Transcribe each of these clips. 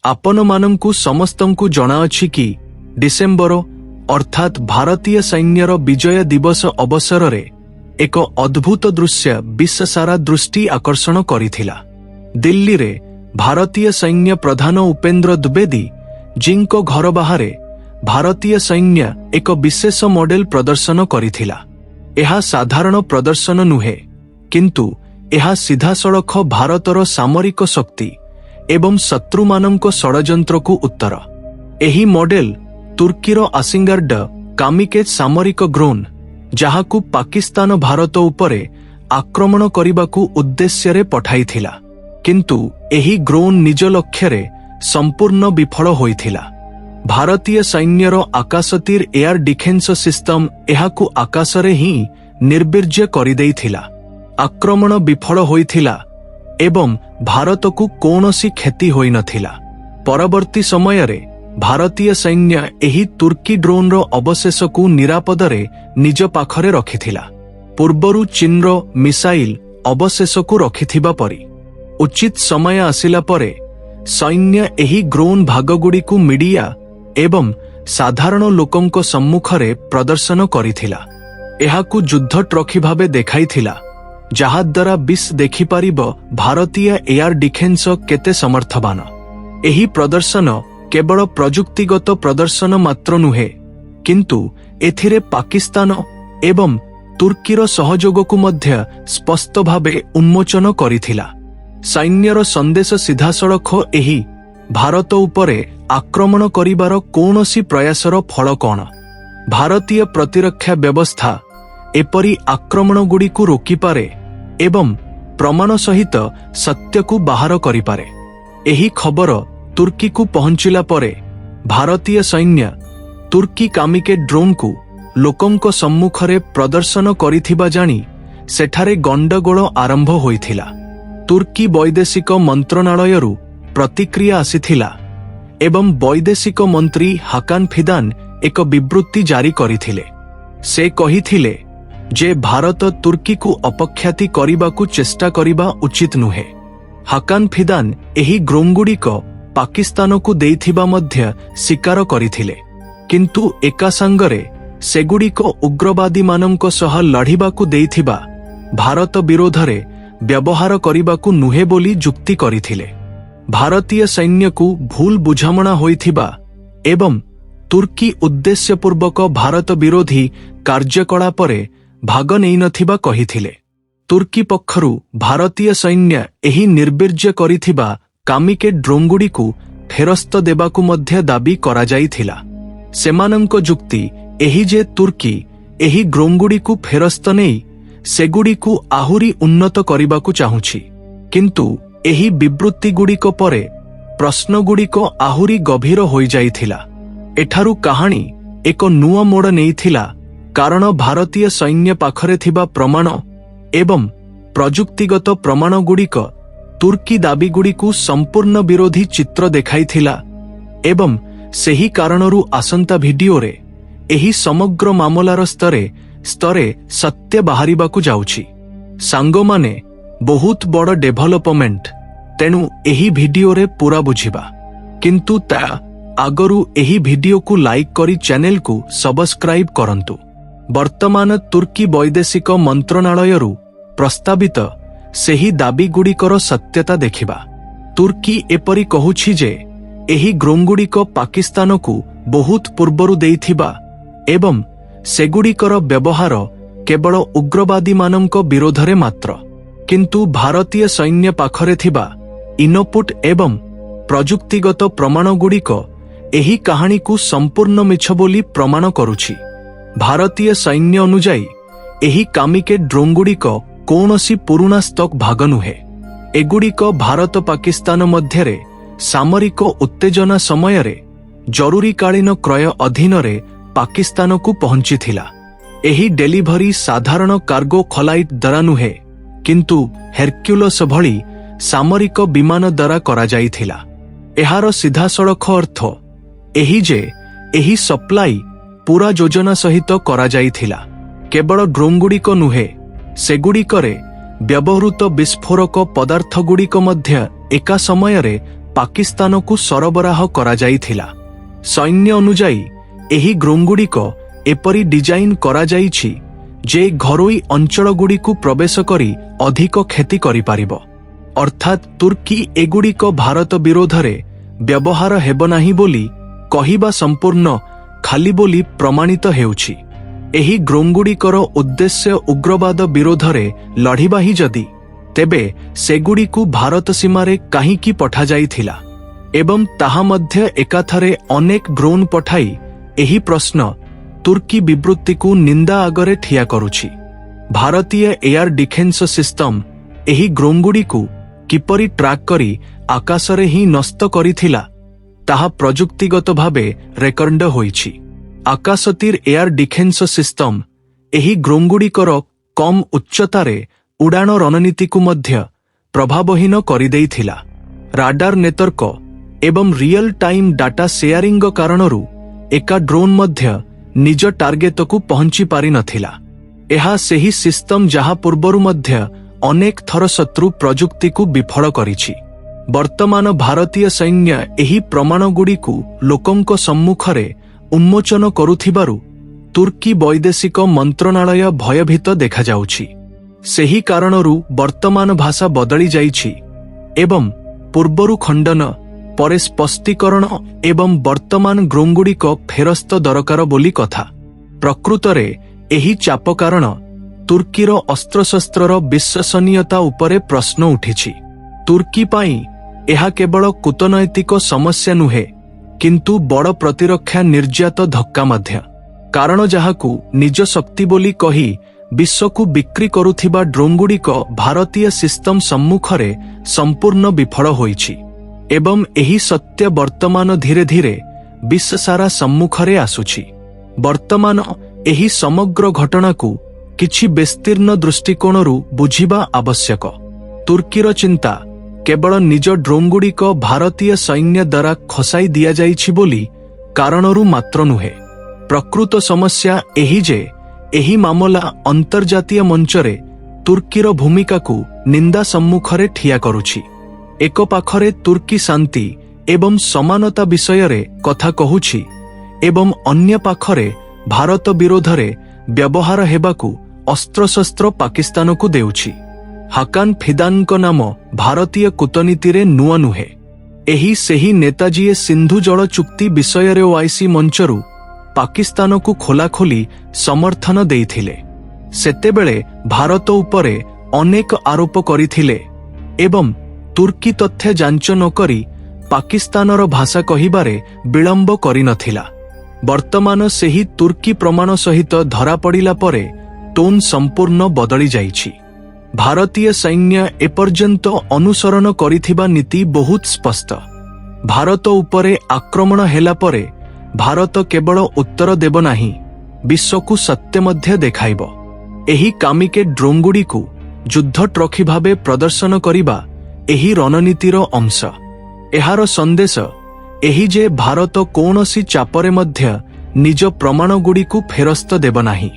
आपनमानंकु समस्तंकु जणाअछि कि डिसेम्बर अर्थात भारतीय सैन्यर विजय दिवस अवसर रे एक अद्भुत दृश्य विश्व सारा दृष्टि आकर्षण करिथिला। दिल्ली रे भारतीय सैन्य प्रधान उपेंद्र द्विवेदी जिंको घर बाहरे भारतीय सैन्य एक विशेष मॉडल प्रदर्शन करिथिला। एहा साधारण प्रदर्शन नुहे, किंतु एहा सीधासळख भारतर सामरिक शक्ति एवं शत्रुमानंको षडयंत्रकु उत्तर। एही मॉडल तुर्कीर आसिंगार्ड कामिकेज सामरिक ड्रोन, जहाकु पाकिस्तान भारत उपरे आक्रमण करिबाकु उद्देश्य पठाइथिला, किंतु एही ड्रोन निज लक्ष्य संपूर्ण विफल होइथिला। भारतीय सैन्यर आकाशतीर एयर डिफेन्स सिस्टम एहाकु आकाशरे ही निर्वीर्य करिदेइथिला। आक्रमण विफल होइथिला एवं भारतकु कौनसी क्षति होई नथिला। परवर्ती समय रे भारतीय सैन्य एही तुर्की ड्रोन रो अवशेष को निरापदरे निज पाखरे रखिथिला। पूर्वरु चीनर मिसाइल अवशेष को रखिथिबा परी उचित समय आसिला परे सैन्य एही ड्रोन भागगुड़ी को मीडिया एवं साधारण लोकंक सम्मुखरे प्रदर्शन करिथिला। एहाकु युद्ध ट्रॉफी भाबे देखाइथिला, जहा द्वारा विश्व देखिपारिब भारतीय एयर डिफेन्स केते समर्थवान। एही प्रदर्शन केवल प्रजुक्तिगत प्रदर्शन मात्र नुहे, किंतु एथिरे पाकिस्तान एवं तुर्कीर सहयोग को मध्य स्पष्ट भावे उन्मोचन करिथिला। सैन्यर संदेश सीधासळख एही भारत उपरे आक्रमण करिबार कौनसी प्रयासर फल कौन। भारतीय प्रतिरक्षा व्यवस्था एपरी आक्रमण गुड़ी को रोकिपारे एवं प्रमाण सहित सत्य को बाहर करिपारे। एही खबर तुर्की को पहुंचिला परे भारतीय सैन्य तुर्की कामिके ड्रोन को लोकंक सम्मुखरे प्रदर्शन करिथिबा जानी सेठारे गंडगोल आरंभ होइथिला। तुर्की वैदेशिक मंत्रणालयरू प्रतिक्रिया आसीथिला एवं वैदेशिक मंत्री हाकान फिदान एक विवृत्ति जारी करिथिले। से कहिथिले जे भारत तुर्की को अपख्याति करिबाकु चेष्टा करिबा उचित नुहे। हाकान फिदान एही ग्रोंगुड़िक पाकिस्तान को देइथिबा मध्य स्वीकार करिथिले, किंतु एका संगरे सेगुड़िक उग्रवादी मानंक सह लढ़िबाकु देइथिबा भारत विरोधरे व्यवहार करिबाकु नुहे बोली जुक्ति करिथिले। भारतीय सैन्य को भूल बुझामणा होइथिबा एवं तुर्की उद्देश्यपूर्वक भारत विरोधी कार्यकलापरे भाग नेइ नथिबा कहिथिले। तुर्की पक्षरु भारतीय सैन्य एही निर्वीर्य करिथिबा कामिके ड्रोनगुड़ी को फेरस्त देबाकु मध्य दाबी करा जाइथिला। सेमानंक जुक्ति एही जे तुर्की एही ड्रोनगुड़ी को फेरस्त नेइ सेगुड़ी को आहुरी उन्नत करिबाकु चाहुछि, किंतु एही विवृत्ति गुड़िक परे प्रश्न गुड़िक आहुरी गभीर होई जाइथिला। एठारु कहानी एक नुआ मोड़ नेइथिला, कारण भारतीय सैन्य पाखरे थिबा प्रमाण एवं प्रजुक्तिगत प्रमाण गुड़िक तुर्की दाबी गुड़िकु संपूर्ण विरोधी चित्र देखाइथिला एवं सेही कारणरू आसंता भिडियो रे एही समग्र मामलार स्तरे सत्य बाहरिबाकु जाउछि। सांगो माने बहुत बड़ डेभलपमेंट, तेणु एही भिडियो रे पूरा बुझिबा, किंतु ता आगरू एही भिडियो को लाइक करी चैनल को सब्सक्राइब करंतु। वर्तमान तुर्की वैदेशिक मंत्रणालयरू प्रस्तावित सेही दाबी गुड़िकर सत्यता देखिबा। तुर्की एपरी कहुछि जे एही ग्रोंगुड़िक पाकिस्तान को बहुत पूर्वरु देइथिबा एवं सेगुड़िकर व्यवहार केवल उग्रवादी मानंक विरोधरे मात्र, किंतु भारतीय सैन्य पाखरे थिबा इनपुट एवं प्रजुक्तिगत प्रमाण गुड़िक एही कहानी को संपूर्ण मिछ बोली प्रमाण करुछि। भारतीय सैन्य अनुजाई एही कामिके ड्रोन गुड़िक कौनसी पुराना स्टॉक भाग नुहे। एगुड़िक भारत पाकिस्तान मध्यरे सामरिक उत्तेजना समय रे जरूरीकालीन क्रय अधीन रे पाकिस्तान को पहुंचीथिला। एही डेलीभरी साधारण कार्गो फ्लाइट द्वारा नुहे, किंतु हेरक्युलस भली सामरिक विमान द्वारा करा जाइथिला। एहार सीधासळख अर्थ एही जे एही सप्लाई पूरा योजना सहित करा जाइथिला। केवल ड्रोन गुड़िक नुहे, सेगुड़िकरे व्यवहृत विस्फोरक पदार्थ गुड़िक मध्य एका समय रे ପାକିସ୍ତାନକୁ ସରବରାହ କରାଯାଇଥିଲା। ସୈନ୍ୟ ଅନୁଯାୟୀ ଏହି ଡ୍ରୋନ୍ଗୁଡ଼ିକ ଏପରି ଡିଜାଇନ କରାଯାଇଛି ଯେ ଘରୋଇ ଅଞ୍ଚଳଗୁଡ଼ିକୁ ପ୍ରବେଶ କରି ଅଧିକ କ୍ଷତି କରିପାରିବ। ଅର୍ଥାତ୍ ତୁର୍କୀ ଏଗୁଡ଼ିକ ଭାରତ ବିରୋଧରେ ବ୍ୟବହାର ହେବ ନାହିଁ ବୋଲି କହିବା ସମ୍ପୂର୍ଣ୍ଣ ଖାଲି ବୋଲି ପ୍ରମାଣିତ ହେଉଛି। ଏହି ଡ୍ରୋନ୍ଗୁଡ଼ିକର ଉଦ୍ଦେଶ୍ୟ ଉଗ୍ରବାଦ ବିରୋଧରେ ଲଢ଼ିବା ହିଁ ଯଦି, ତେବେ ସେଗୁଡ଼ିକୁ ଭାରତ ସୀମାରେ କାହିଁକି ପଠାଯାଇଥିଲା ଏବଂ ତାହା ମଧ୍ୟ ଏକାଥରେ ଅନେକ ଡ୍ରୋନ୍ ପଠାଇ ଏହି ପ୍ରଶ୍ନ ତୁର୍କୀ ବିବୃତ୍ତିକୁ ନିନ୍ଦା ଆଗରେ ଠିଆ କରୁଛି। ଭାରତୀୟ ଏୟାର ଡିଫେନ୍ସ ସିଷ୍ଟମ ଏହି ଡ୍ରୋନ୍ଗୁଡ଼ିକୁ କିପରି ଟ୍ରାକ୍ କରି ଆକାଶରେ ହିଁ ନଷ୍ଟ କରିଥିଲା ତାହା ପ୍ରଯୁକ୍ତିଗତ ଭାବେ ରେକର୍ଡ ହୋଇଛି। ଆକାଶତୀର ଏୟାର ଡିଫେନ୍ସ ସିଷ୍ଟମ ଏହି ଡ୍ରୋନ୍ଗୁଡ଼ିକର କମ୍ ଉଚ୍ଚତାରେ ଉଡ଼ାଣ ରଣନୀତିକୁ ମଧ୍ୟ ପ୍ରଭାବହୀନ କରିଦେଇଥିଲା। ରାଡାର ନେଟୱର୍କ ଏବଂ ରିଅଲ ଟାଇମ୍ ଡାଟା ସେୟାରିଂଙ୍କ କାରଣରୁ ଏକା ଡ୍ରୋନ୍ ମଧ୍ୟ ନିଜ ଟାର୍ଗେଟକୁ ପହଞ୍ଚି ପାରିନଥିଲା। ଏହା ସେହି ସିଷ୍ଟମ ଯାହା ପୂର୍ବରୁ ମଧ୍ୟ ଅନେକ ଥର ଶତ୍ରୁ ପ୍ରଯୁକ୍ତିକୁ ବିଫଳ କରିଛି। ବର୍ତ୍ତମାନ ଭାରତୀୟ ସୈନ୍ୟ ଏହି ପ୍ରମାଣଗୁଡ଼ିକୁ ଲୋକଙ୍କ ସମ୍ମୁଖରେ ଉନ୍ମୋଚନ କରୁଥିବାରୁ ତୁର୍କୀ ବୈଦେଶିକ ମନ୍ତ୍ରଣାଳୟ ଭୟଭୀତ ଦେଖାଯାଉଛି। ସେହି କାରଣରୁ ବର୍ତ୍ତମାନ ଭାଷା ବଦଳି ଯାଇଛି ଏବଂ ପୂର୍ବରୁ ଖଣ୍ଡନ ପରେ ସ୍ପଷ୍ଟୀକରଣ ଏବଂ ବର୍ତ୍ତମାନ ଡ୍ରୋନ୍ଗୁଡ଼ିକ ଫେରସ୍ତ ଦରକାର ବୋଲି କଥା। ପ୍ରକୃତରେ ଏହି ଚାପ କାରଣ ତୁର୍କୀର ଅସ୍ତ୍ରଶସ୍ତ୍ରର ବିଶ୍ୱସନୀୟତା ଉପରେ ପ୍ରଶ୍ନ ଉଠିଛି। ତୁର୍କୀ ପାଇଁ ଏହା କେବଳ କୂଟନୈତିକ ସମସ୍ୟା ନୁହେଁ, କିନ୍ତୁ ବଡ଼ ପ୍ରତିରକ୍ଷା ନିର୍ଯାତ ଧକ୍କା ମଧ୍ୟ। କାରଣ ଯାହାକୁ ନିଜ ଶକ୍ତି ବୋଲି କହି ବିଶ୍ୱକୁ ବିକ୍ରି କରୁଥିବା ଡ୍ରୋନ୍ଗୁଡ଼ିକ ଭାରତୀୟ ସିଷ୍ଟମ ସମ୍ମୁଖରେ ସମ୍ପୂର୍ଣ୍ଣ ବିଫଳ ହୋଇଛି ଏବଂ ଏହି ସତ୍ୟ ବର୍ତ୍ତମାନ ଧୀରେ ଧୀରେ ବିଶ୍ୱସାରା ସମ୍ମୁଖରେ ଆସୁଛି। ବର୍ତ୍ତମାନ ଏହି ସମଗ୍ର ଘଟଣାକୁ କିଛି ବିସ୍ତୀର୍ଣ୍ଣ ଦୃଷ୍ଟିକୋଣରୁ ବୁଝିବା ଆବଶ୍ୟକ। ତୁର୍କୀର ଚିନ୍ତା କେବଳ ନିଜ ଡ୍ରୋନ୍ଗୁଡ଼ିକ ଭାରତୀୟ ସୈନ୍ୟ ଦ୍ୱାରା ଖସାଇ ଦିଆଯାଇଛି ବୋଲି କାରଣରୁ ମାତ୍ର ନୁହେଁ। ପ୍ରକୃତ ସମସ୍ୟା ଏହି ଯେ ଏହି ମାମଲା ଅନ୍ତର୍ଜାତୀୟ ମଞ୍ଚରେ ତୁର୍କୀର ଭୂମିକାକୁ ନିନ୍ଦା ସମ୍ମୁଖରେ ଠିଆ କରୁଛି। ଏକ ପାଖରେ ତୁର୍କୀ ଶାନ୍ତି ଏବଂ ସମାନତା ବିଷୟରେ କଥା କହୁଛି ଏବଂ ଅନ୍ୟ ପାଖରେ ଭାରତ ବିରୋଧରେ ବ୍ୟବହାର ହେବାକୁ ଅସ୍ତ୍ରଶସ୍ତ୍ର ପାକିସ୍ତାନକୁ ଦେଉଛି। ହାକାନ ଫିଦାନଙ୍କ ନାମ ଭାରତୀୟ କୂଟନୀତିରେ ନୂଆ ନୁହେଁ। ଏହି ସେହି ନେତା ଯିଏ ସିନ୍ଧୁ ଜଳ ଚୁକ୍ତି ବିଷୟରେ ଓଆଇସି ମଞ୍ଚରୁ ପାକିସ୍ତାନକୁ ଖୋଲାଖୋଲି ସମର୍ଥନ ଦେଇଥିଲେ। ସେତେବେଳେ ଭାରତ ଉପରେ ଅନେକ ଆରୋପ କରିଥିଲେ ଏବଂ ତୁର୍କୀ ତଥ୍ୟ ଯାଞ୍ଚ ନକରି ପାକିସ୍ତାନର ଭାଷା କହିବାରେ ବିଳମ୍ବ କରିନଥିଲା। ବର୍ତ୍ତମାନ ସେହି ତୁର୍କୀ ପ୍ରମାଣ ସହିତ ଧରାପଡ଼ିଲା ପରେ ଟୋନ୍ ସମ୍ପୂର୍ଣ୍ଣ ବଦଳି ଯାଇଛି। ଭାରତୀୟ ସୈନ୍ୟ ଏପର୍ଯ୍ୟନ୍ତ ଅନୁସରଣ କରିଥିବା ନୀତି ବହୁତ ସ୍ପଷ୍ଟ। ଭାରତ ଉପରେ ଆକ୍ରମଣ ହେଲା ପରେ ଭାରତ କେବଳ ଉତ୍ତର ଦେବ ନାହିଁ, ବିଶ୍ୱକୁ ସତ୍ୟ ମଧ୍ୟ ଦେଖାଇବ। ଏହି କାମିକେ ଡ୍ରୋନ୍ଗୁଡ଼ିକୁ ଯୁଦ୍ଧ ଟ୍ରଫି ଭାବେ ପ୍ରଦର୍ଶନ କରିବା ଏହି ରଣନୀତିର ଅଂଶ। ଏହାର ସନ୍ଦେଶ ଏହି ଯେ ଭାରତ କୌଣସି ଚାପରେ ମଧ୍ୟ ନିଜ ପ୍ରମାଣଗୁଡ଼ିକୁ ଫେରସ୍ତ ଦେବ ନାହିଁ।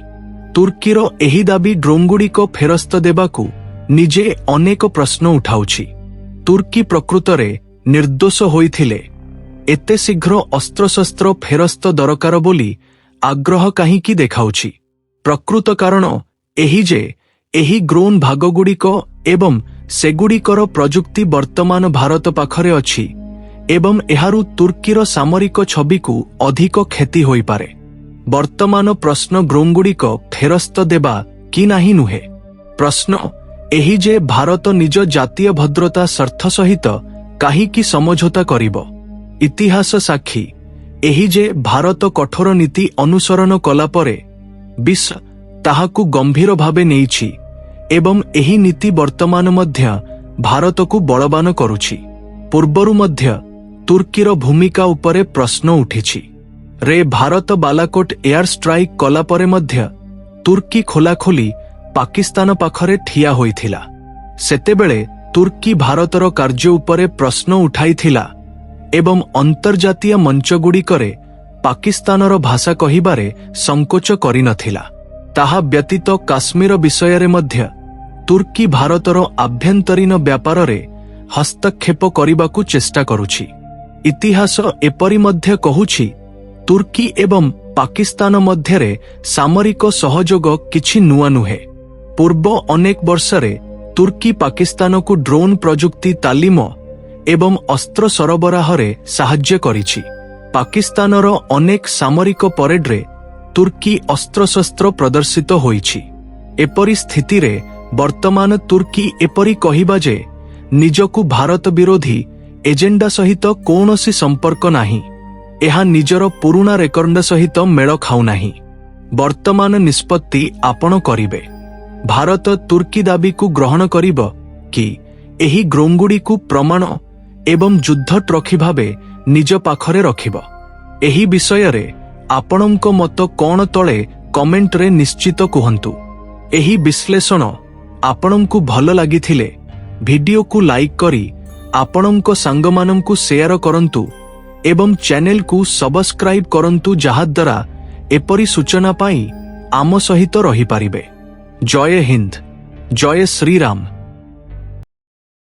ତୁର୍କୀର ଏହି ଦାବି ଡ୍ରୋନ୍ଗୁଡ଼ିକ ଫେରସ୍ତ ଦେବାକୁ ନିଜେ ଅନେକ ପ୍ରଶ୍ନ ଉଠାଉଛି। ତୁର୍କୀ ପ୍ରକୃତରେ ନିର୍ଦ୍ଦୋଷ ହୋଇଥିଲେ ଏତେ ଶୀଘ୍ର ଅସ୍ତ୍ରଶସ୍ତ୍ର ଫେରସ୍ତ ଦରକାର ବୋଲି ଆଗ୍ରହ କାହିଁକି ଦେଖାଉଛି? ପ୍ରକୃତ କାରଣ ଏହି ଯେ ଏହି ଡ୍ରୋନ୍ ଭାଗଗୁଡ଼ିକ ଏବଂ ସେଗୁଡ଼ିକର ପ୍ରଯୁକ୍ତି ବର୍ତ୍ତମାନ ଭାରତ ପାଖରେ ଅଛି ଏବଂ ଏହାରୁ ତୁର୍କୀର ସାମରିକ ଛବିକୁ ଅଧିକ କ୍ଷତି ହୋଇପାରେ। ବର୍ତ୍ତମାନ ପ୍ରଶ୍ନ ଡ୍ରୋନ୍ଗୁଡ଼ିକ ଫେରସ୍ତ ଦେବା କି ନାହିଁ ନୁହେଁ। ପ୍ରଶ୍ନ ଏହି ଯେ ଭାରତ ନିଜ ଜାତୀୟ ଭଦ୍ରତା ସ୍ୱାର୍ଥ ସହିତ କାହିଁକି ସମଝୋତା କରିବ? ଇତିହାସ ସାକ୍ଷୀ ଏହି ଯେ ଭାରତ କଠୋର ନୀତି ଅନୁସରଣ କଲା ପରେ ବିଶ୍ୱ ତାହାକୁ ଗମ୍ଭୀର ଭାବେ ନେଇଛି ଏବଂ ଏହି ନୀତି ବର୍ତ୍ତମାନ ମଧ୍ୟ ଭାରତକୁ ବଳବାନ କରୁଛି। ପୂର୍ବରୁ ମଧ୍ୟ ତୁର୍କୀର ଭୂମିକା ଉପରେ ପ୍ରଶ୍ନ ଉଠିଛି। ରେ ଭାରତ ବାଲାକୋଟ ଏୟାର ଷ୍ଟ୍ରାଇକ୍ କଲା ପରେ ମଧ୍ୟ ତୁର୍କୀ ଖୋଲାଖୋଲି ପାକିସ୍ତାନ ପାଖରେ ଠିଆ ହୋଇଥିଲା। ସେତେବେଳେ ତୁର୍କୀ ଭାରତର କାର୍ଯ୍ୟ ଉପରେ ପ୍ରଶ୍ନ ଉଠାଇଥିଲା ଏବଂ ଅନ୍ତର୍ଜାତୀୟ ମଞ୍ଚଗୁଡ଼ିକରେ ପାକିସ୍ତାନର ଭାଷା କହିବାରେ ସଂକୋଚ କରିନଥିଲା। ତାହା ବ୍ୟତୀତ କାଶ୍ମୀର ବିଷୟରେ ମଧ୍ୟ ତୁର୍କୀ ଭାରତର ଆଭ୍ୟନ୍ତରୀଣ ବ୍ୟାପାରରେ ହସ୍ତକ୍ଷେପ କରିବାକୁ ଚେଷ୍ଟା କରୁଛି। ଇତିହାସ ଏପରି ମଧ୍ୟ କହୁଛି ତୁର୍କୀ ଏବଂ ପାକିସ୍ତାନ ମଧ୍ୟରେ ସାମରିକ ସହଯୋଗ କିଛି ନୂଆ ନୁହେଁ। ପୂର୍ବ ଅନେକ ବର୍ଷରେ ତୁର୍କୀ ପାକିସ୍ତାନକୁ ଡ୍ରୋନ୍ ପ୍ରଯୁକ୍ତି ତାଲିମ ଏବଂ ଅସ୍ତ୍ର ସରବରାହରେ ସାହାଯ୍ୟ କରିଛି। ପାକିସ୍ତାନର ଅନେକ ସାମରିକ ପରେଡ୍ରେ ତୁର୍କୀ ଅସ୍ତ୍ରଶସ୍ତ୍ର ପ୍ରଦର୍ଶିତ ହୋଇଛି। ଏପରି ସ୍ଥିତିରେ ବର୍ତ୍ତମାନ ତୁର୍କୀ ଏପରି କହିବା ଯେ ନିଜକୁ ଭାରତ ବିରୋଧୀ ଏଜେଣ୍ଡା ସହିତ କୌଣସି ସମ୍ପର୍କ ନାହିଁ, ଏହା ନିଜର ପୁରୁଣା ରେକର୍ଡ ସହିତ ମେଳ ଖାଉନାହିଁ। ବର୍ତ୍ତମାନ ନିଷ୍ପତ୍ତି ଆପଣ କରିବେ। ଭାରତ ତୁର୍କୀ ଦାବିକୁ ଗ୍ରହଣ କରିବ କି ଏହି ଡ୍ରୋନ୍ଗୁଡ଼ିକୁ ପ୍ରମାଣ ଏବଂ ଯୁଦ୍ଧ ଟ୍ରଫି ଭାବେ ନିଜ ପାଖରେ ରଖିବ? ଏହି ବିଷୟରେ ଆପଣଙ୍କ ମତ କଣ ତଳେ କମେଣ୍ଟରେ ନିଶ୍ଚିତ କୁହନ୍ତୁ। ଏହି ବିଶ୍ଳେଷଣ ଆପଣଙ୍କୁ ଭଲ ଲାଗିଥିଲେ ଭିଡିଓକୁ ଲାଇକ୍ କରି ଆପଣଙ୍କ ସାଙ୍ଗମାନଙ୍କୁ ସେୟାର କରନ୍ତୁ ଏବଂ ଚ୍ୟାନେଲକୁ ସବସ୍କ୍ରାଇବ୍ କରନ୍ତୁ, ଯାହାଦ୍ୱାରା ଏପରି ସୂଚନା ପାଇଁ ଆମ ସହିତ ରହିପାରିବେ। ଜୟ ହିନ୍ଦ, ଜୟ ଶ୍ରୀରାମ।